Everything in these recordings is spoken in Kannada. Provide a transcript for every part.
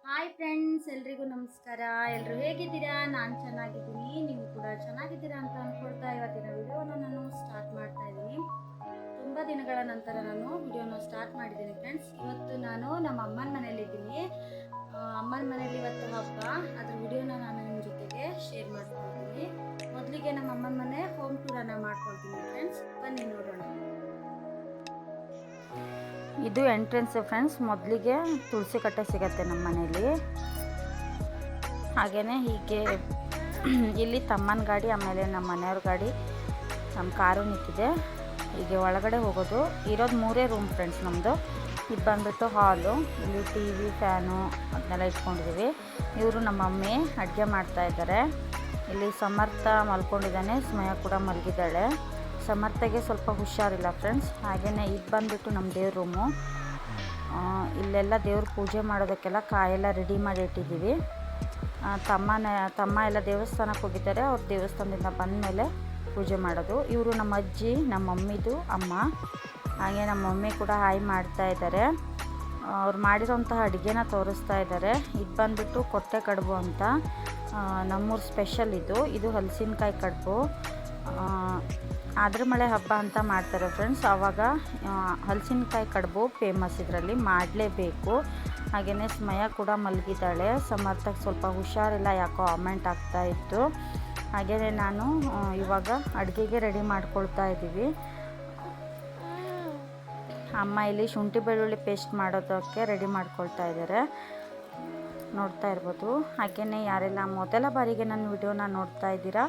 ಹಾಯ್ ಫ್ರೆಂಡ್ಸ್, ಎಲ್ರಿಗೂ ನಮಸ್ಕಾರ. ಎಲ್ಲರೂ ಹೇಗಿದ್ದೀರಾ? ನಾನು ಚೆನ್ನಾಗಿದ್ದೀನಿ, ನೀವು ಕೂಡ ಚೆನ್ನಾಗಿದ್ದೀರಾ ಅಂತ ಅಂದ್ಕೊಳ್ತಾ ಇವತ್ತಿನ ವಿಡಿಯೋನ ನಾನು ಸ್ಟಾರ್ಟ್ ಮಾಡ್ತಾ ಇದ್ದೀನಿ. ತುಂಬ ದಿನಗಳ ನಂತರ ನಾನು ವಿಡಿಯೋನ ಸ್ಟಾರ್ಟ್ ಮಾಡಿದ್ದೀನಿ ಫ್ರೆಂಡ್ಸ್. ಇವತ್ತು ನಾನು ನಮ್ಮ ಅಮ್ಮನ ಮನೇಲಿದ್ದೀನಿ. ಅಮ್ಮನ ಮನೇಲಿ ಇವತ್ತು ಹಬ್ಬ, ಅದ್ರ ವಿಡಿಯೋನ ನಾನು ನಿಮ್ಮ ಜೊತೆಗೆ ಶೇರ್ ಮಾಡ್ಕೊಳ್ತೀನಿ. ಮೊದಲಿಗೆ ನಮ್ಮ ಅಮ್ಮನ ಮನೆ ಹೋಮ್ ಟೂರನ್ನು ಮಾಡ್ಕೊಳ್ತೀನಿ ಫ್ರೆಂಡ್ಸ್, ಬನ್ನಿ ನೋಡೋಣ. ಇದು ಎಂಟ್ರೆನ್ಸ್ ಫ್ರೆಂಡ್ಸ್. ಮೊದಲಿಗೆ ತುಳಸಿ ಕಟ್ಟೆ ಸಿಗತ್ತೆ ನಮ್ಮ ಮನೇಲಿ. ಹಾಗೆಯೇ ಹೀಗೆ ಇಲ್ಲಿ ತಮ್ಮನ ಗಾಡಿ, ಆಮೇಲೆ ನಮ್ಮ ಮನೆಯವ್ರ ಗಾಡಿ, ನಮ್ಮ ಕಾರು ನಿಂತಿದೆ. ಹೀಗೆ ಒಳಗಡೆ ಹೋಗೋದು. ಇರೋದು 3 ರೂಮ್ ಫ್ರೆಂಡ್ಸ್ ನಮ್ಮದು. ಇದು ಬಂದುಬಿಟ್ಟು ಹಾಲು. ಇಲ್ಲಿ ಟಿ ವಿ, ಫ್ಯಾನು ಅದನ್ನೆಲ್ಲ ಇಟ್ಕೊಂಡಿದ್ದೀವಿ. ಇವರು ನಮ್ಮ ಮಮ್ಮಿ ಅಡುಗೆ ಮಾಡ್ತಾಯಿದ್ದಾರೆ. ಇಲ್ಲಿ ಸಮರ್ಥ ಮಲ್ಕೊಂಡಿದ್ದಾನೆ, ಸ್ಮಯ ಕೂಡ ಮಲಗಿದ್ದಾಳೆ. ಸಮರ್ಥಗೆ ಸ್ವಲ್ಪ ಹುಷಾರಿಲ್ಲ ಫ್ರೆಂಡ್ಸ್. ಹಾಗೆಯೇ ಇದು ಬಂದುಬಿಟ್ಟು ನಮ್ಮ ದೇವ್ರ ರೂಮು. ಇಲ್ಲೆಲ್ಲ ದೇವ್ರ ಪೂಜೆ ಮಾಡೋದಕ್ಕೆಲ್ಲ ಕಾಯೆಲ್ಲ ರೆಡಿ ಮಾಡಿ ಇಟ್ಟಿದ್ದೀವಿ. ತಮ್ಮ ಎಲ್ಲ ದೇವಸ್ಥಾನಕ್ಕೆ ಹೋಗಿದ್ದಾರೆ. ಅವ್ರು ದೇವಸ್ಥಾನದಿಂದ ಬಂದ ಮೇಲೆ ಪೂಜೆ ಮಾಡೋದು. ಇವರು ನಮ್ಮ ಅಜ್ಜಿ, ನಮ್ಮ ಮಮ್ಮಿದು ಅಮ್ಮ. ಹಾಗೆ ನಮ್ಮ ಮಮ್ಮಿ ಕೂಡ ಹಾಯ್ ಮಾಡ್ತಾ ಇದ್ದಾರೆ. ಅವ್ರು ಮಾಡಿರೋಂತಹ ಅಡುಗೆನ ತೋರಿಸ್ತಾ ಇದ್ದಾರೆ. ಇದು ಬಂದುಬಿಟ್ಟು ಕೊಟ್ಟೆ ಕಡುಬು ಅಂತ, ನಮ್ಮೂರ ಸ್ಪೆಷಲ್ ಇದು ಹಲಸಿನಕಾಯಿ ಕಡುಬು. ಆದ್ರ ಮಳೆ ಹಬ್ಬ ಅಂತ ಮಾಡ್ತಾರೆ ಫ್ರೆಂಡ್ಸ್. ಆವಾಗ ಹಲಸಿನಕಾಯಿ ಕಡುಬು ಫೇಮಸ್, ಇದರಲ್ಲಿ ಮಾಡಲೇಬೇಕು. ಹಾಗೆಯೇ ಸ್ಮಯ ಕೂಡ ಮಲಗಿದ್ದಾಳೆ. ಸಮರ್ಥಕ್ಕೆ ಸ್ವಲ್ಪ ಹುಷಾರಿಲ್ಲ, ಯಾಕೋ ವಾಮೆಂಟ್ ಆಗ್ತಾಯಿತ್ತು. ಹಾಗೆಯೇ ನಾನು ಇವಾಗ ಅಡುಗೆಗೆ ರೆಡಿ ಮಾಡ್ಕೊಳ್ತಾ ಇದ್ದೀವಿ. ಅಮ್ಮ ಇಲ್ಲಿ ಶುಂಠಿ ಬೆಳ್ಳುಳ್ಳಿ ಪೇಸ್ಟ್ ಮಾಡೋದಕ್ಕೆ ರೆಡಿ ಮಾಡ್ಕೊಳ್ತಾ ಇದ್ದಾರೆ, ನೋಡ್ತಾ ಇರ್ಬೋದು. ಹಾಗೆಯೇ ಯಾರೆಲ್ಲ ಮೊದಲ ಬಾರಿಗೆ ನನ್ನ ವಿಡಿಯೋನ ನೋಡ್ತಾ ಇದ್ದೀರಾ,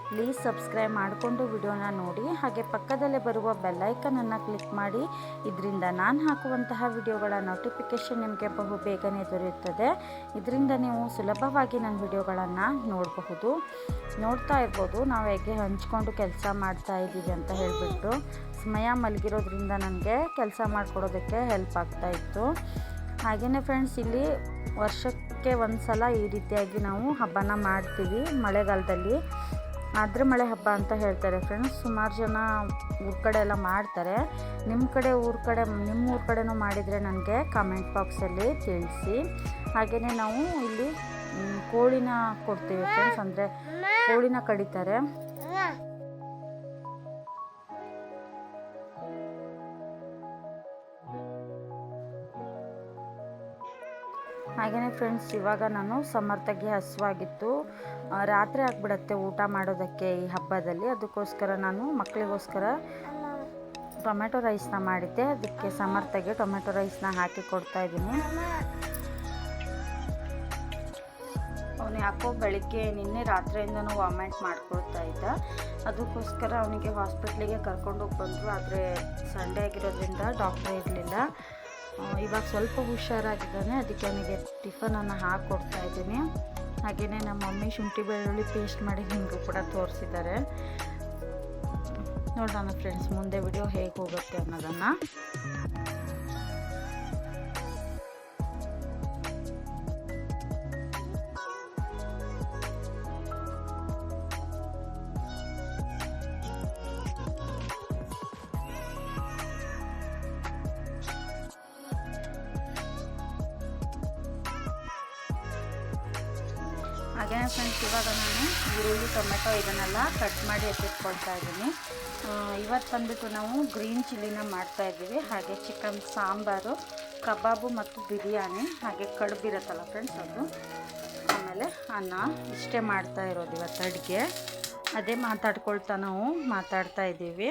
ಪ್ಲೀಸ್ ಸಬ್ಸ್ಕ್ರೈಬ್ ಮಾಡಿಕೊಂಡು ವಿಡಿಯೋನ ನೋಡಿ. ಹಾಗೆ ಪಕ್ಕದಲ್ಲೇ ಬರುವ ಬೆಲ್ಲೈಕನನ್ನು ಕ್ಲಿಕ್ ಮಾಡಿ. ಇದರಿಂದ ನಾನು ಹಾಕುವಂತಹ ವಿಡಿಯೋಗಳ ನೋಟಿಫಿಕೇಷನ್ ನಿಮಗೆ ಬಹು ಬೇಗನೆ ದೊರೆಯುತ್ತದೆ. ಇದರಿಂದ ನೀವು ಸುಲಭವಾಗಿ ನನ್ನ ವಿಡಿಯೋಗಳನ್ನು ನೋಡ್ತಾ ಇರ್ಬೋದು. ನಾವು ಹೇಗೆ ಹಂಚ್ಕೊಂಡು ಕೆಲಸ ಮಾಡ್ತಾ ಇದ್ದೀವಿ ಅಂತ ಹೇಳಿಬಿಟ್ಟು. ಸಮಯ ಮಲಗಿರೋದ್ರಿಂದ ನನಗೆ ಕೆಲಸ ಮಾಡಿಕೊಡೋದಕ್ಕೆ ಹೆಲ್ಪ್ ಆಗ್ತಾಯಿತ್ತು. ಹಾಗೆಯೇ ಫ್ರೆಂಡ್ಸ್, ಇಲ್ಲಿ ವರ್ಷಕ್ಕೆ ಒಂದು ಸಲ ಈ ರೀತಿಯಾಗಿ ನಾವು ಹಬ್ಬನ ಮಾಡ್ತೀವಿ ಮಳೆಗಾಲದಲ್ಲಿ. ಆದ್ರ ಮಳೆ ಹಬ್ಬ ಅಂತ ಹೇಳ್ತಾರೆ ಫ್ರೆಂಡ್ಸ್. ಸುಮಾರು ಜನ ಊರ ಕಡೆ ಎಲ್ಲ ಮಾಡ್ತಾರೆ. ನಿಮ್ಮ ಊರ ಕಡೆನೂ ಮಾಡಿದರೆ ನನಗೆ ಕಾಮೆಂಟ್ ಬಾಕ್ಸಲ್ಲಿ ತಿಳಿಸಿ. ಹಾಗೆಯೇ ನಾವು ಇಲ್ಲಿ ಕೋಳಿನ ಕೊಡ್ತೀವಿ ಫ್ರೆಂಡ್ಸ್, ಅಂದರೆ ಕೋಳಿನ ಕಡಿತಾರೆ. ಹಾಗೆಯೇ ಫ್ರೆಂಡ್ಸ್, ಇವಾಗ ನಾನು ಸಮರ್ಥಗೆ ಹಸುವಾಗಿತ್ತು, ರಾತ್ರಿ ಆಗಿಬಿಡತ್ತೆ ಊಟ ಮಾಡೋದಕ್ಕೆ ಈ ಹಬ್ಬದಲ್ಲಿ. ಅದಕ್ಕೋಸ್ಕರ ನಾನು ಮಕ್ಕಳಿಗೋಸ್ಕರ ಟೊಮೆಟೊ ರೈಸ್ನ ಮಾಡಿದ್ದೆ. ಅದಕ್ಕೆ ಸಮರ್ಥಗೆ ಟೊಮೆಟೊ ರೈಸ್ನ ಹಾಕಿ ಕೊಡ್ತಾ ಇದ್ದೀನಿ. ಅವನು ಯಾಕೋ ಬೆಳಿಗ್ಗೆ ನಿನ್ನೆ ರಾತ್ರಿಯಿಂದನೂ ವಾಮೆಂಟ್ ಮಾಡ್ಕೊಳ್ತಾ ಇದ್ದ. ಅದಕ್ಕೋಸ್ಕರ ಅವನಿಗೆ ಹಾಸ್ಪಿಟ್ಲಿಗೆ ಕರ್ಕೊಂಡೋಗಿ ಬಂದರು. ಆದರೆ ಸಂಡೇ ಆಗಿರೋದ್ರಿಂದ ಡಾಕ್ಟರ್ ಇರಲಿಲ್ಲ. ಇವಾಗ ಸ್ವಲ್ಪ ಹುಷಾರಾಗಿದ್ದಾನೆ. ಅದಕ್ಕೆ ಅವನಿಗೆ ಟಿಫನನ್ನು ಹಾಕ್ಕೊಡ್ತಾ ಇದ್ದೀನಿ. ಹಾಗೆಯೇ ನಮ್ಮ ಮಮ್ಮಿ ಶುಂಠಿ ಬೆಳ್ಳುಳ್ಳಿ ಪೇಸ್ಟ್ ಮಾಡಿ ನಿಮಗೂ ಕೂಡ ತೋರಿಸಿದ್ದಾರೆ. ನೋಡೋಣ ಫ್ರೆಂಡ್ಸ್ ಮುಂದೆ ವಿಡಿಯೋ ಹೇಗೆ ಹೋಗುತ್ತೆ ಅನ್ನೋದನ್ನು. ಹಾಗೆಯೇ ಫ್ರೆಂಡ್ಸ್, ಇವಾಗ ನಾನು ಈರುಳ್ಳಿ, ಟೊಮೆಟೊ ಇದನ್ನೆಲ್ಲ ಕಟ್ ಮಾಡಿ ಎತ್ತಿಟ್ಕೊಳ್ತಾ ಇದ್ದೀನಿ. ಇವತ್ತು ಬಂದುಬಿಟ್ಟು ನಾವು ಗ್ರೀನ್ ಚಿಲ್ಲಿನ ಮಾಡ್ತಾಯಿದ್ದೀವಿ. ಹಾಗೆ ಚಿಕನ್ ಸಾಂಬಾರು, ಕಬಾಬು ಮತ್ತು ಬಿರಿಯಾನಿ, ಹಾಗೆ ಕಡುಬಿರುತ್ತಲ್ಲ ಫ್ರೆಂಡ್ಸ್ ಅದು, ಆಮೇಲೆ ಅನ್ನ, ಇಷ್ಟೇ ಮಾಡ್ತಾ ಇರೋದು ಇವತ್ತು ಅಡುಗೆ. ಅದೇ ನಾವು ಮಾತಾಡ್ತಾ ಇದ್ದೀವಿ.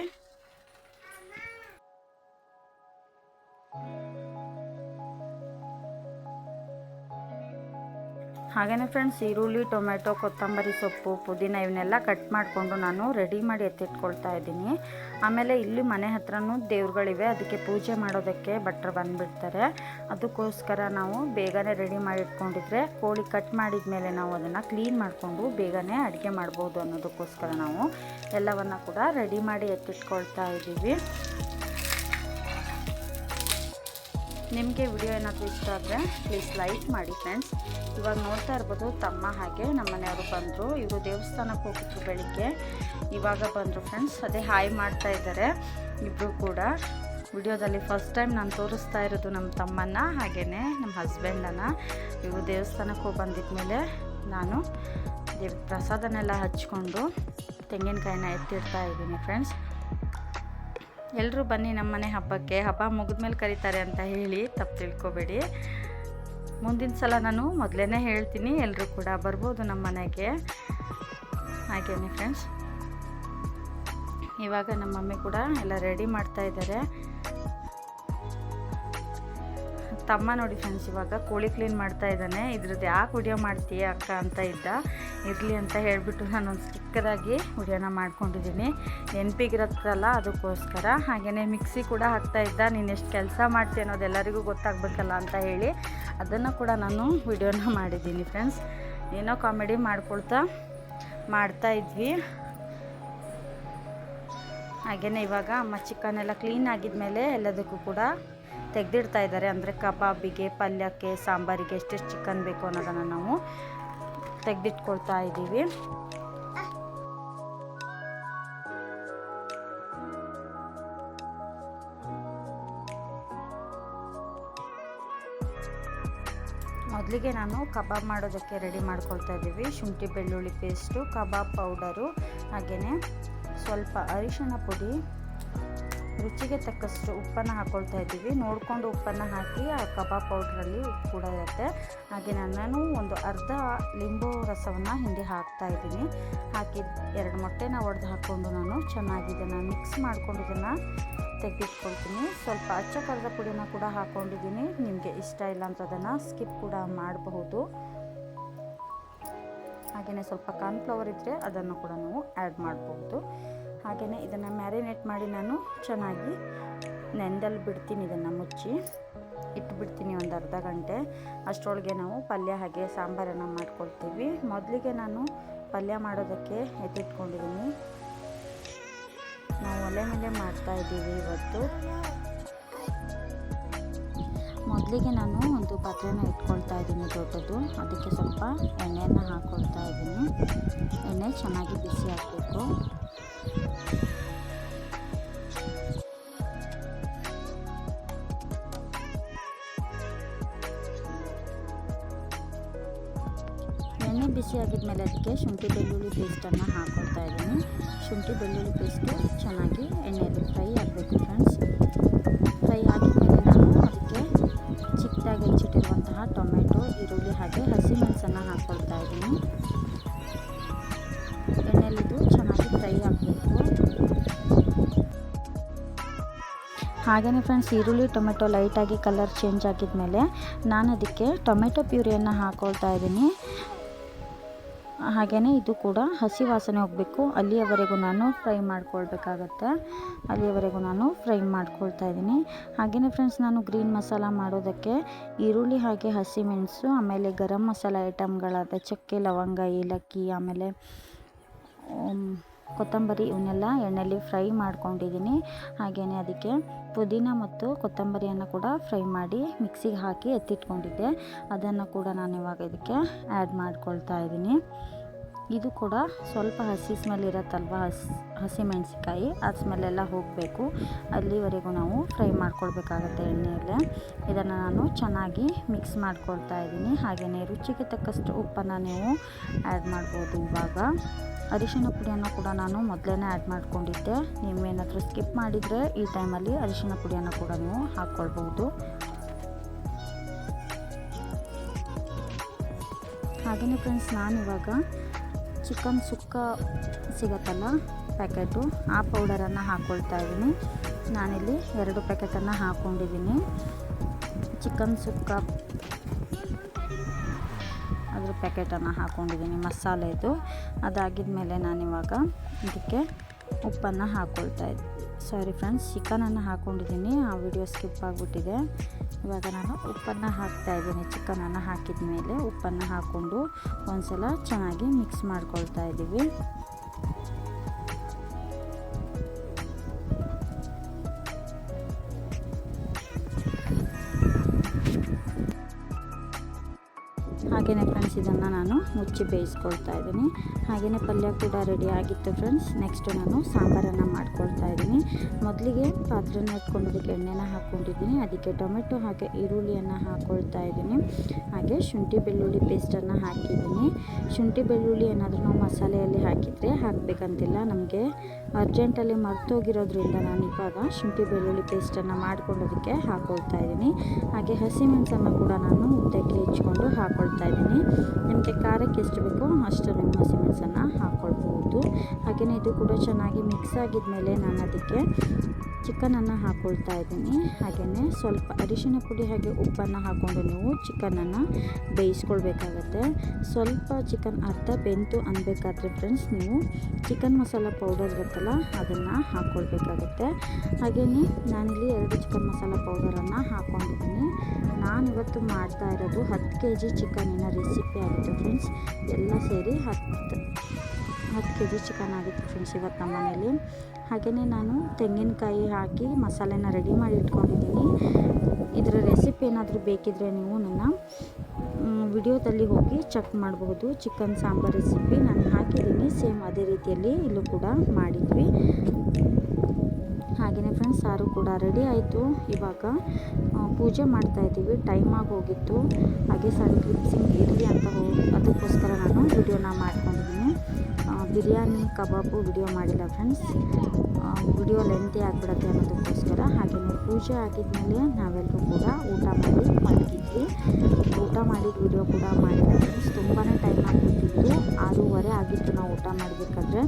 ಹಾಗೆಯೇ ಫ್ರೆಂಡ್ಸ್, ಈರುಳ್ಳಿ, ಟೊಮೆಟೊ, ಕೊತ್ತಂಬರಿ ಸೊಪ್ಪು, ಪುದೀನ ಇವನ್ನೆಲ್ಲ ಕಟ್ ಮಾಡಿಕೊಂಡು ನಾನು ರೆಡಿ ಮಾಡಿ ಎತ್ತಿಟ್ಕೊಳ್ತಾ ಇದ್ದೀನಿ. ಆಮೇಲೆ ಇಲ್ಲಿ ಮನೆ ಹತ್ರನೂ ದೇವ್ರುಗಳಿವೆ, ಅದಕ್ಕೆ ಪೂಜೆ ಮಾಡೋದಕ್ಕೆ ಭಟ್ರು ಬಂದುಬಿಡ್ತಾರೆ. ಅದಕ್ಕೋಸ್ಕರ ನಾವು ಬೇಗನೆ ರೆಡಿ ಮಾಡಿ ಇಟ್ಕೊಂಡಿದ್ರೆ ಕೋಳಿ ಕಟ್ ಮಾಡಿದ ಮೇಲೆ ನಾವು ಅದನ್ನು ಕ್ಲೀನ್ ಮಾಡಿಕೊಂಡು ಬೇಗನೆ ಅಡುಗೆ ಮಾಡ್ಬೋದು ಅನ್ನೋದಕ್ಕೋಸ್ಕರ ನಾವು ಎಲ್ಲವನ್ನು ಕೂಡ ರೆಡಿ ಮಾಡಿ ಎತ್ತಿಟ್ಕೊಳ್ತಾ ಇದ್ದೀವಿ. ನಿಮಗೆ ವಿಡಿಯೋ ಏನಾದರೂ ಇಷ್ಟ ಆದರೆ ಪ್ಲೀಸ್ ಲೈಕ್ ಮಾಡಿ ಫ್ರೆಂಡ್ಸ್. ಇವಾಗ ನೋಡ್ತಾ ಇರ್ಬೋದು ತಮ್ಮ ಹಾಗೆ ನಮ್ಮ ಮನೆಯವರು ಬಂದರು. ಇವರು ದೇವಸ್ಥಾನಕ್ಕೆ ಹೋಗಿದ್ರು ಬೆಳಿಗ್ಗೆ, ಇವಾಗ ಬಂದರು ಫ್ರೆಂಡ್ಸ್. ಅದೇ ಹಾಯ್ ಮಾಡ್ತಾ ಇದ್ದಾರೆ ಇಬ್ಬರು ಕೂಡ. ವಿಡಿಯೋದಲ್ಲಿ ಫಸ್ಟ್ ಟೈಮ್ ನಾನು ತೋರಿಸ್ತಾ ಇರೋದು ನಮ್ಮ ತಮ್ಮನ ಹಾಗೆಯೇ ನಮ್ಮ ಹಸ್ಬೆಂಡನ್ನು. ಇವು ದೇವಸ್ಥಾನಕ್ಕೆ ಹೋಗಿ ಬಂದಿದ್ಮೇಲೆ ನಾನು ಪ್ರಸಾದನೆಲ್ಲ ಹಚ್ಕೊಂಡು ತೆಂಗಿನಕಾಯಿನ ಎತ್ತಿಡ್ತಾ ಇದ್ದೀನಿ ಫ್ರೆಂಡ್ಸ್. ಎಲ್ಲರೂ ಬನ್ನಿ ನಮ್ಮನೆ ಹಬ್ಬಕ್ಕೆ, ಹಬ್ಬ ಮುಗಿದ್ಮೇಲೆ ಕರೀತಾರೆ ಅಂತ ಹೇಳಿ ತಪ್ಪು ತಿಳ್ಕೊಬೇಡಿ. ಮುಂದಿನ ಸಲ ನಾನು ಮೊದಲೇ ಹೇಳ್ತೀನಿ, ಎಲ್ಲರೂ ಕೂಡ ಬರ್ಬೋದು ನಮ್ಮ ಮನೆಗೆ. ಹಾಗೇನೆ ಫ್ರೆಂಡ್ಸ್, ಇವಾಗ ನಮ್ಮ ಮಮ್ಮಿ ಕೂಡ ಎಲ್ಲ ರೆಡಿ ಮಾಡ್ತಾ ಇದ್ದಾರೆ. ತಮ್ಮ ನೋಡಿ ಫ್ರೆಂಡ್ಸ್ ಇವಾಗ ಕೋಳಿ ಕ್ಲೀನ್ ಮಾಡ್ತಾ ಇದ್ದಾನೆ. ಇದ್ರದ್ದು ಯಾಕೆ ವಿಡಿಯೋ ಮಾಡ್ತೀಯ ಅಕ್ಕ ಅಂತ ಇದ್ದ, ಇರಲಿ ಅಂತ ಹೇಳಿಬಿಟ್ಟು ನಾನೊಂದು ಚಿಕ್ಕದಾಗಿ ವಿಡಿಯೋನ ಮಾಡ್ಕೊಂಡಿದ್ದೀನಿ, ನೆನಪಿಗಿರುತ್ತಲ್ಲ ಅದಕ್ಕೋಸ್ಕರ. ಹಾಗೆಯೇ ಮಿಕ್ಸಿ ಕೂಡ ಹಾಕ್ತಾ ಇದ್ದ, ನೀನು ಎಷ್ಟು ಕೆಲಸ ಮಾಡ್ತೀಯ ಅನ್ನೋದು ಎಲ್ಲರಿಗೂ ಗೊತ್ತಾಗಬೇಕಲ್ಲ ಅಂತ ಹೇಳಿ ಅದನ್ನು ಕೂಡ ನಾನು ವಿಡಿಯೋನ ಮಾಡಿದ್ದೀನಿ ಫ್ರೆಂಡ್ಸ್. ಏನೋ ಕಾಮಿಡಿ ಮಾಡ್ತಾ ಇದ್ವಿ. ಹಾಗೆಯೇ ಇವಾಗ ಅಮ್ಮ ಚಿಕನ್ ಎಲ್ಲ ಕ್ಲೀನ್ ಆಗಿದ್ಮೇಲೆ ಎಲ್ಲದಕ್ಕೂ ಕೂಡ ತೆಗೆದಿಡ್ತಾ ಇದ್ದಾರೆ. ಅಂದರೆ ಕಬಾಬಿಗೆ, ಪಲ್ಯಕ್ಕೆ, ಸಾಂಬಾರಿಗೆ ಎಷ್ಟೆಷ್ಟು ಚಿಕನ್ ಬೇಕು ಅನ್ನೋದನ್ನು ನಾವು ತೆಗೆದಿಟ್ಕೊಳ್ತಾ ಇದ್ದೀವಿ. ಮೊದಲಿಗೆ ನಾನು ಕಬಾಬ್ ಮಾಡೋದಕ್ಕೆ ರೆಡಿ ಮಾಡ್ಕೊಳ್ತಾ ಇದ್ದೀವಿ. ಶುಂಠಿ ಬೆಳ್ಳುಳ್ಳಿ ಪೇಸ್ಟು, ಕಬಾಬ್ ಪೌಡರು, ಹಾಗೆಯೇ ಸ್ವಲ್ಪ ಅರಿಶಿಣ ಪುಡಿ, ರುಚಿಗೆ ತಕ್ಕಷ್ಟು ಉಪ್ಪನ್ನು ಹಾಕ್ಕೊಳ್ತಾ ಇದ್ದೀವಿ. ನೋಡಿಕೊಂಡು ಉಪ್ಪನ್ನು ಹಾಕಿ ಆ ಕಬಾಬ್ ಪೌಡ್ರಲ್ಲಿ ಉಪ್ಪು ಕೂಡ ಇರುತ್ತೆ. ಹಾಗೆ ನಾನು ಒಂದು ಅರ್ಧ ಲಿಂಬು ರಸವನ್ನು ಹಿಂದೆ ಹಾಕ್ತಾ ಇದ್ದೀನಿ. ಹಾಕಿ 2 ಮೊಟ್ಟೆನ ಒಡೆದು ಹಾಕ್ಕೊಂಡು ನಾನು ಚೆನ್ನಾಗಿ ಇದನ್ನು ಮಿಕ್ಸ್ ಮಾಡ್ಕೊಂಡು ಇದನ್ನು ತೆಗೆದಿಟ್ಕೊಳ್ತೀನಿ. ಸ್ವಲ್ಪ ಅಚ್ಚ ಖಾರದ ಪುಡಿನ ಕೂಡ ಹಾಕ್ಕೊಂಡಿದ್ದೀನಿ. ನಿಮಗೆ ಇಷ್ಟ ಇಲ್ಲ ಅಂತ ಅದನ್ನು ಸ್ಕಿಪ್ ಕೂಡ ಮಾಡಬಹುದು. ಹಾಗೆಯೇ ಸ್ವಲ್ಪ ಕಾರ್ನ್ಫ್ಲವರ್ ಇದ್ದರೆ ಅದನ್ನು ಕೂಡ ನಾವು ಆ್ಯಡ್ ಮಾಡಬಹುದು. ಹಾಗೆಯೇ ಇದನ್ನು ಮ್ಯಾರಿನೇಟ್ ಮಾಡಿ ನಾನು ಚೆನ್ನಾಗಿ ನೆಂದಲ್ಲಿ ಬಿಡ್ತೀನಿ. ಇದನ್ನು ಮುಚ್ಚಿ ಇಟ್ಬಿಡ್ತೀನಿ ಒಂದು ಅರ್ಧ ಗಂಟೆ. ಅಷ್ಟರೊಳಗೆ ನಾವು ಪಲ್ಯ ಹಾಗೆ ಸಾಂಬಾರನ್ನು ಮಾಡ್ಕೊಳ್ತೀವಿ. ಮೊದಲಿಗೆ ನಾನು ಪಲ್ಯ ಮಾಡೋದಕ್ಕೆ ಎತ್ತಿಟ್ಕೊಂಡಿದ್ದೀನಿ. ನಾವು ಒಲೆ ಮೇಲೆ ಮಾಡ್ತಾಯಿದ್ದೀವಿ ಇವತ್ತು. ಮೊದಲಿಗೆ ನಾನು ಒಂದು ಪಾತ್ರೆನ ಇಟ್ಕೊಳ್ತಾ ಇದ್ದೀನಿ ದೊಡ್ಡದು. ಅದಕ್ಕೆ ಸ್ವಲ್ಪ ಎಣ್ಣೆಯನ್ನು ಹಾಕ್ಕೊಳ್ತಾ ಇದ್ದೀನಿ. ಎಣ್ಣೆ ಚೆನ್ನಾಗಿ ಬಿಸಿ ಆಗಬೇಕು. ಎಣ್ಣೆ ಬಿಸಿ ಆಗಿದ್ಮೇಲೆ ಅದಕ್ಕೆ ಶುಂಠಿ ಬೆಳ್ಳುಳ್ಳಿ ಪೇಸ್ಟನ್ನು ಹಾಕ್ಕೊಳ್ತಾ ಇದ್ದೀನಿ. ಶುಂಠಿ ಬೆಳ್ಳುಳ್ಳಿ ಪೇಸ್ಟು ಚೆನ್ನಾಗಿ ಎಣ್ಣೆಯಲ್ಲಿ ಫ್ರೈ ಆಗಬೇಕು ಫ್ರೆಂಡ್ಸ್. ಫ್ರೈ ಆಗಿದ್ಮೇಲೆ ನಾನು ಅದಕ್ಕೆ ಚಿಕ್ಕದಾಗಿ ಹೆಚ್ಚಿಟ್ಟಿರುವಂತಹ ಟೊಮೆಟೊ, ಈರುಳ್ಳಿ ಹಾಗೆ ಹಸಿಮೆಣಸನ್ನು ಹಾಕ್ಕೊಳ್ತಾ ಇದ್ದೀನಿ. ಎಣ್ಣೆಲಿದು ಚೆನ್ನಾಗಿ ಫ್ರೈ ಆಗಬೇಕು. ಹಾಗೆಯೇ ಫ್ರೆಂಡ್ಸ್, ಈರುಳ್ಳಿ ಟೊಮೆಟೊ ಲೈಟಾಗಿ ಕಲರ್ ಚೇಂಜ್ ಆಗಿದ್ಮೇಲೆ ನಾನು ಅದಕ್ಕೆ ಟೊಮೆಟೊ ಪ್ಯೂರಿಯನ್ನು ಹಾಕ್ಕೊಳ್ತಾ ಇದ್ದೀನಿ. ಹಾಗೆಯೇ ಇದು ಕೂಡ ಹಸಿ ವಾಸನೆ ಹೋಗಬೇಕು, ಅಲ್ಲಿಯವರೆಗೂ ನಾನು ಫ್ರೈ ಮಾಡ್ಕೊಳ್ಬೇಕಾಗತ್ತೆ. ಅಲ್ಲಿಯವರೆಗೂ ನಾನು ಫ್ರೈ ಮಾಡ್ಕೊಳ್ತಾ ಇದ್ದೀನಿ. ಹಾಗೆಯೇ ಫ್ರೆಂಡ್ಸ್, ನಾನು ಗ್ರೀನ್ ಮಸಾಲ ಮಾಡೋದಕ್ಕೆ ಈರುಳ್ಳಿ ಹಾಗೆ ಹಸಿಮೆಣಸು, ಆಮೇಲೆ ಗರಂ ಮಸಾಲ ಐಟಮ್ಗಳಾದ ಚಕ್ಕೆ, ಲವಂಗ, ಏಲಕ್ಕಿ, ಆಮೇಲೆ ಕೊತ್ತಂಬರಿ ಇವನ್ನೆಲ್ಲ ಎಣ್ಣೆಯಲ್ಲಿ ಫ್ರೈ ಮಾಡ್ಕೊಂಡಿದ್ದೀನಿ. ಹಾಗೆಯೇ ಅದಕ್ಕೆ ಪುದೀನ ಮತ್ತು ಕೊತ್ತಂಬರಿಯನ್ನು ಕೂಡ ಫ್ರೈ ಮಾಡಿ ಮಿಕ್ಸಿಗೆ ಹಾಕಿ ಎತ್ತಿಟ್ಕೊಂಡಿದ್ದೆ. ಅದನ್ನು ಕೂಡ ನಾನು ಇವಾಗ ಇದಕ್ಕೆ ಆ್ಯಡ್ ಮಾಡ್ಕೊಳ್ತಾ ಇದ್ದೀನಿ. ಇದು ಕೂಡ ಸ್ವಲ್ಪ ಹಸಿ ಸ್ಮೆಲ್ ಇರುತ್ತಲ್ವ, ಹಸಿಮೆಣಸಿಕಾಯಿ ಆ ಸ್ಮೆಲ್ಲೆಲ್ಲ ಹೋಗಬೇಕು. ಅಲ್ಲಿವರೆಗೂ ನಾವು ಫ್ರೈ ಮಾಡ್ಕೊಳ್ಬೇಕಾಗತ್ತೆ ಎಣ್ಣೆಯಲ್ಲೇ. ಇದನ್ನು ನಾನು ಚೆನ್ನಾಗಿ ಮಿಕ್ಸ್ ಮಾಡ್ಕೊಳ್ತಾ ಇದ್ದೀನಿ. ಹಾಗೆಯೇ ರುಚಿಗೆ ತಕ್ಕಷ್ಟು ಉಪ್ಪನ್ನು ನೀವು ಆ್ಯಡ್ ಮಾಡ್ಬೋದು. ಇವಾಗ ಅರಿಶಿಣ ಪುಡಿಯನ್ನು ಕೂಡ ನಾನು ಮೊದಲೇ ಆ್ಯಡ್ ಮಾಡ್ಕೊಂಡಿದ್ದೆ. ನೀವೇನಾದರೂ ಸ್ಕಿಪ್ ಮಾಡಿದರೆ ಈ ಟೈಮಲ್ಲಿ ಅರಿಶಿಣ ಪುಡಿಯನ್ನು ಕೂಡ ನೀವು ಹಾಕ್ಕೊಳ್ಬಹುದು. ಹಾಗೆಯೇ ಫ್ರೆಂಡ್ಸ್, ನಾನಿವಾಗ ಚಿಕನ್ ಸುಕ್ಕ ಸಿಗತ್ತಲ್ಲ ಪ್ಯಾಕೆಟು, ಆ ಪೌಡರನ್ನು ಹಾಕ್ಕೊಳ್ತಾ ಇದ್ದೀನಿ. ನಾನಿಲ್ಲಿ 2 ಪ್ಯಾಕೆಟನ್ನು ಹಾಕ್ಕೊಂಡಿದ್ದೀನಿ. ಚಿಕನ್ ಸುಕ್ಕ ಅದ್ರ ಪ್ಯಾಕೆಟನ್ನು ಹಾಕ್ಕೊಂಡಿದ್ದೀನಿ, ಮಸಾಲೆದು. ಅದಾಗಿದ್ಮೇಲೆ ನಾನಿವಾಗ ಇದಕ್ಕೆ ಉಪ್ಪನ್ನು ಹಾಕ್ಕೊಳ್ತಾ ಇದ್ದೀನಿ. ಸಾರಿ ಫ್ರೆಂಡ್ಸ್, ಚಿಕನನ್ನು ಹಾಕ್ಕೊಂಡಿದ್ದೀನಿ, ಆ ವಿಡಿಯೋ ಸ್ಕಿಪ್ ಆಗಿಬಿಟ್ಟಿದೆ. ಇವಾಗ ನಾನು ಉಪ್ಪನ್ನು ಹಾಕ್ತಾಯಿದ್ದೀನಿ. ಚಿಕನನ್ನು ಹಾಕಿದ ಮೇಲೆ ಉಪ್ಪನ್ನು ಹಾಕ್ಕೊಂಡು ಒಂದ್ಸಲ ಚೆನ್ನಾಗಿ ಮಿಕ್ಸ್ ಮಾಡ್ಕೊಳ್ತಾ ಇದ್ದೀವಿ. ಹಾಗೆಯೇ ಫ್ರೆಂಡ್ಸ್ ಇದನ್ನು ನಾನು ಮುಚ್ಚಿ ಬೇಯಿಸ್ಕೊಳ್ತಾ ಇದ್ದೀನಿ. ಹಾಗೆಯೇ ಪಲ್ಯ ಕೂಡ ರೆಡಿ ಆಗಿತ್ತು ಫ್ರೆಂಡ್ಸ್. ನೆಕ್ಸ್ಟು ನಾನು ಸಾಂಬಾರನ್ನು ಮಾಡ್ಕೊಳ್ತಾ ಇದ್ದೀನಿ. ಮೊದಲಿಗೆ ಪಾತ್ರೆನ ಇಟ್ಕೊಂಡೋದಕ್ಕೆ ಎಣ್ಣೆನ ಹಾಕ್ಕೊಂಡಿದ್ದೀನಿ. ಅದಕ್ಕೆ ಟೊಮೆಟೊ ಹಾಗೆ ಈರುಳ್ಳಿಯನ್ನು ಹಾಕ್ಕೊಳ್ತಾ ಇದ್ದೀನಿ. ಹಾಗೆ ಶುಂಠಿ ಬೆಳ್ಳುಳ್ಳಿ ಪೇಸ್ಟನ್ನು ಹಾಕಿದ್ದೀನಿ. ಶುಂಠಿ ಬೆಳ್ಳುಳ್ಳಿ ಏನಾದರೂ ನಾವು ಮಸಾಲೆಯಲ್ಲಿ ಹಾಕಿದರೆ ಹಾಕಬೇಕಂತಿಲ್ಲ. ನಮಗೆ ಅರ್ಜೆಂಟಲ್ಲಿ ಮರ್ತೋಗಿರೋದ್ರಿಂದ ನಾನು ಇವಾಗ ಶುಂಠಿ ಬೆಳ್ಳುಳ್ಳಿ ಪೇಸ್ಟನ್ನು ಮಾಡ್ಕೊಂಡೋದಕ್ಕೆ ಹಾಕ್ಕೊಳ್ತಾ ಇದ್ದೀನಿ. ಹಾಗೆ ಹಸಿಮೆಣಸನ್ನು ಕೂಡ ನಾನು ಉದ್ದಕ್ಕೆ ಹೆಚ್ಚಿಕೊಂಡು ಹಾಕ್ಕೊಳ್ತಾ ಇದ್ದೀನಿ. ನಿಮಗೆ ಖಾರಕ್ಕೆ ಎಷ್ಟು ಬೇಕೋ ಅಷ್ಟು ನೀವು ಹಸಿಮೆಣಸನ್ನು ಹಾಕ್ಕೊಳ್ಬೋದು. ಹಾಗೆಯೇ ಇದು ಕೂಡ ಚೆನ್ನಾಗಿ ಮಿಕ್ಸ್ ಆಗಿದ್ಮೇಲೆ ನಾನು ಅದಕ್ಕೆ ಚಿಕನನ್ನು ಹಾಕ್ಕೊಳ್ತಾ ಇದ್ದೀನಿ. ಹಾಗೆಯೇ ಸ್ವಲ್ಪ ಅರಿಶಿಣ ಪುಡಿ ಹಾಗೆ ಉಪ್ಪನ್ನು ಹಾಕ್ಕೊಂಡು ನೀವು ಚಿಕನನ್ನು ಬೇಯಿಸ್ಕೊಳ್ಬೇಕಾಗತ್ತೆ. ಸ್ವಲ್ಪ ಚಿಕನ್ ಅರ್ಧ ಬೆಂತು ಅನ್ಬೇಕಾದ್ರೆ ಫ್ರೆಂಡ್ಸ್ ನೀವು ಚಿಕನ್ ಮಸಾಲ ಪೌಡರ್ ಇರುತ್ತಲ್ಲ ಅದನ್ನು ಹಾಕ್ಕೊಳ್ಬೇಕಾಗತ್ತೆ. ಹಾಗೆಯೇ ನಾನಿಲ್ಲಿ 2 ಚಿಕನ್ ಮಸಾಲ ಪೌಡರನ್ನು ಹಾಕ್ಕೊಂಡಿದ್ದೀನಿ. ನಾನಿವತ್ತು ಮಾಡ್ತಾ ಇರೋದು 10 kg ಚಿಕನಿನ ರೆಸಿಪಿ ಆಗಿತ್ತು ಫ್ರೆಂಡ್ಸ್. ಎಲ್ಲ ಸೇರಿ 10 kg ಚಿಕನ್ ಆಗಿತ್ತು ಫ್ರೆಂಡ್ಸ್ ಇವತ್ತು ನಮ್ಮ ಮನೇಲಿ. ಹಾಗೆಯೇ ನಾನು ತೆಂಗಿನಕಾಯಿ ಹಾಕಿ ಮಸಾಲೆನ ರೆಡಿ ಮಾಡಿ ಇಟ್ಕೊಂಡಿದ್ದೀನಿ. ಇದರ ರೆಸಿಪಿ ಏನಾದರೂ ಬೇಕಿದ್ದರೆ ನೀವು ನನ್ನ ವಿಡಿಯೋದಲ್ಲಿ ಹೋಗಿ ಚೆಕ್ ಮಾಡಬಹುದು. ಚಿಕನ್ ಸಾಂಬಾರ್ ರೆಸಿಪಿ ನಾನು ಹಾಕಿದ್ದೀನಿ. ಸೇಮ್ ಅದೇ ರೀತಿಯಲ್ಲಿ ಇಲ್ಲೂ ಕೂಡ ಮಾಡಿದ್ವಿ. ಹಾಗೆಯೇ ಫ್ರೆಂಡ್ಸ್ ಸಾರು ಕೂಡ ರೆಡಿ ಆಯಿತು. ಇವಾಗ ಪೂಜೆ ಮಾಡ್ತಾಯಿದ್ದೀವಿ. ಟೈಮ್ ಆಗಿ ಹೋಗಿತ್ತು. ಹಾಗೆ ಸಣ್ಣ ಕ್ಲಿಪ್ಸಿಂಗ್ ಇರಲಿ ಅಂತ ಅದಕ್ಕೋಸ್ಕರ ನಾನು ವಿಡಿಯೋನ ಮಾಡ್ಕೊಂಡಿದ್ದೀನಿ. ಬಿರಿಯಾನಿ ಕಬಾಬು ವಿಡಿಯೋ ಮಾಡಿಲ್ಲ ಫ್ರೆಂಡ್ಸ್. ವಿಡಿಯೋ ಲೆಂತಿ ಆಗಿಬಿಡುತ್ತೆ ಅನ್ನೋದಕ್ಕೋಸ್ಕರ. ಹಾಗೆಯೇ ಪೂಜೆ ಆಗಿದ್ಮೇಲೆ ನಾವೆಲ್ಲರೂ ಕೂಡ ಊಟ ಮಾಡಿ ಮಲಗಿದ್ವಿ. ಊಟ ಮಾಡಿದ ವಿಡಿಯೋ ಕೂಡ ಮಾಡಿಲ್ಲ ಫ್ರೆಂಡ್ಸ್. ತುಂಬಾ ಟೈಮ್ ಆಗಿಬಿಟ್ಟಿತ್ತು. 6:30 ಆಗಿತ್ತು ನಾವು ಊಟ ಮಾಡಬೇಕಾದ್ರೆ.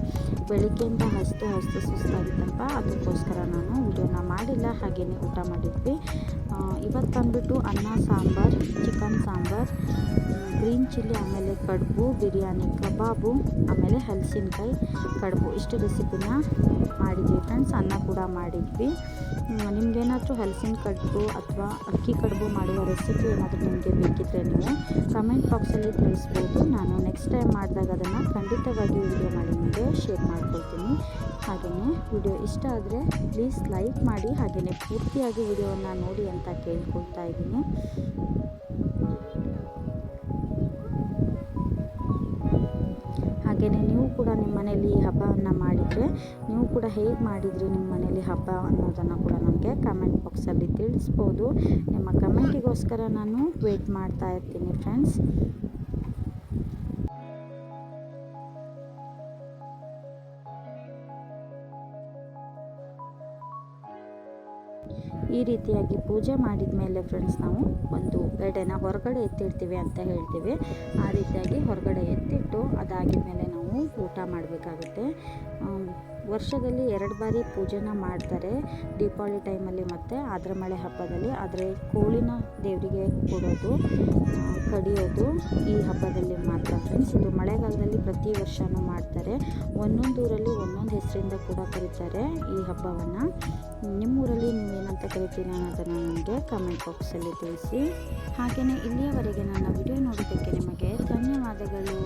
ಬೆಳಗ್ಗೆಯಿಂದ ಹಸ್ತು ಸುಸ್ತಾಗಿತ್ತಂತ ಅದಕ್ಕೋಸ್ಕರ ನಾನು ವಿಡಿಯೋನ ಮಾಡಿಲ್ಲ. ಹಾಗೆಯೇ ಊಟ ಮಾಡಿದ್ವಿ. ಇವತ್ತು ಬಂದುಬಿಟ್ಟು ಅನ್ನ sambar, chicken sambar, green chilli, ಆಮೇಲೆ ಕಡುಬು, ಬಿರಿಯಾನಿ ಕಬಾಬು, ಆಮೇಲೆ ಹಲಸಿನಕಾಯಿ ಕಡುಬು ಇಷ್ಟು ರೆಸಿಪಿನ ಮಾಡಿದ್ವಿ ಫ್ರೆಂಡ್ಸ್. ಅನ್ನ ಕೂಡ ಮಾಡಿದ್ವಿ. ನಿಮಗೇನಾದರೂ ಹಲಸಿನ ಕಡುಬು ಅಥವಾ ಅಕ್ಕಿ ಕಡುಬು ಮಾಡುವ ರೆಸಿಪಿ ಏನಾದರೂ ನಿಮಗೆ ಬೇಕಿದ್ದರೆ ನೀವು ಕಮೆಂಟ್ ಬಾಕ್ಸಲ್ಲಿ ತಿಳಿಸ್ಬೋದು. ನಾನು ನೆಕ್ಸ್ಟ್ ಟೈಮ್ ಮಾಡಿದಾಗ ಅದನ್ನು ಖಂಡಿತವಾಗಿ ವಿಡಿಯೋ ಮಾಡಿ ನಿಮಗೆ ಶೇರ್ ಮಾಡ್ಕೊಳ್ತೀನಿ. ಹಾಗೆಯೇ ವಿಡಿಯೋ ಇಷ್ಟ ಆದರೆ ಪ್ಲೀಸ್ ಲೈಕ್ ಮಾಡಿ. ಹಾಗೆಯೇ ಪೂರ್ತಿಯಾಗಿ ವಿಡಿಯೋವನ್ನು ನೋಡಿ ಅಂತ ಕೇಳ್ಕೊಳ್ತಾ ಇದ್ದೀನಿ. ಹಾಗೆಯೇ ನೀವು ಕೂಡ ನಿಮ್ಮ ಮನೇಲಿ ಈ ಹಬ್ಬವನ್ನು ಮಾಡಿದರೆ ನೀವು ಕೂಡ ಹೇಗೆ ಮಾಡಿದ್ರಿ ನಿಮ್ಮ ಮನೇಲಿ ಹಬ್ಬ ಅನ್ನೋದನ್ನು ಕೂಡ ನಮಗೆ ಕಮೆಂಟ್ ಬಾಕ್ಸಲ್ಲಿ ತಿಳಿಸ್ಬೋದು. ನಿಮ್ಮ ಕಮೆಂಟಿಗೋಸ್ಕರ ನಾನು ವೇಟ್ ಮಾಡ್ತಾ ಇರ್ತೀನಿ ಫ್ರೆಂಡ್ಸ್. ಈ ರೀತಿಯಾಗಿ ಪೂಜೆ ಮಾಡಿದ ಮೇಲೆ ಫ್ರೆಂಡ್ಸ್ ನಾವು ಒಂದು ಎಡೆನ ಹೊರಗಡೆ ಎತ್ತಿಡ್ತೀವಿ ಅಂತ ಹೇಳ್ತೀವಿ. ಆ ರೀತಿಯಾಗಿ ಹೊರಗಡೆ ಎತ್ತಿಟ್ಟು ಅದಾಗಿದ ಮೇಲೆ ನಾವು ಊಟ ಮಾಡಬೇಕಾಗುತ್ತೆ. ವರ್ಷದಲ್ಲಿ 2 ಬಾರಿ ಪೂಜೆನ ಮಾಡ್ತಾರೆ, ದೀಪಾವಳಿ ಟೈಮಲ್ಲಿ ಮತ್ತು ಆದ್ರ ಮಳೆ ಹಬ್ಬದಲ್ಲಿ. ಆದರೆ ಕೋಳಿನ ದೇವರಿಗೆ ಕೊಡೋದು, ಕಡಿಯೋದು ಈ ಹಬ್ಬದಲ್ಲಿ ಮಾತ್ರ ಫ್ರೆಂಡ್ಸ್. ಇದು ಮಳೆಗಾಲದಲ್ಲಿ ಪ್ರತಿ ವರ್ಷವೂ ಮಾಡ್ತಾರೆ. ಒಂದೊಂದು ಊರಲ್ಲಿ ಒಂದೊಂದು ಹೆಸರಿಂದ ಕೂಡ ಕರೀತಾರೆ ಈ ಹಬ್ಬವನ್ನು. ನಿಮ್ಮೂರಲ್ಲಿ ನೀವೇನಂತ ಕರಿತೀರಿ ಅನ್ನೋದನ್ನು ನನಗೆ ಕಮೆಂಟ್ ಬಾಕ್ಸಲ್ಲಿ ತಿಳಿಸಿ. ಹಾಗೆಯೇ ಇಲ್ಲಿಯವರೆಗೆ ನನ್ನ ವಿಡಿಯೋ ನೋಡೋದಕ್ಕೆ ನಿಮಗೆ ಧನ್ಯವಾದಗಳು.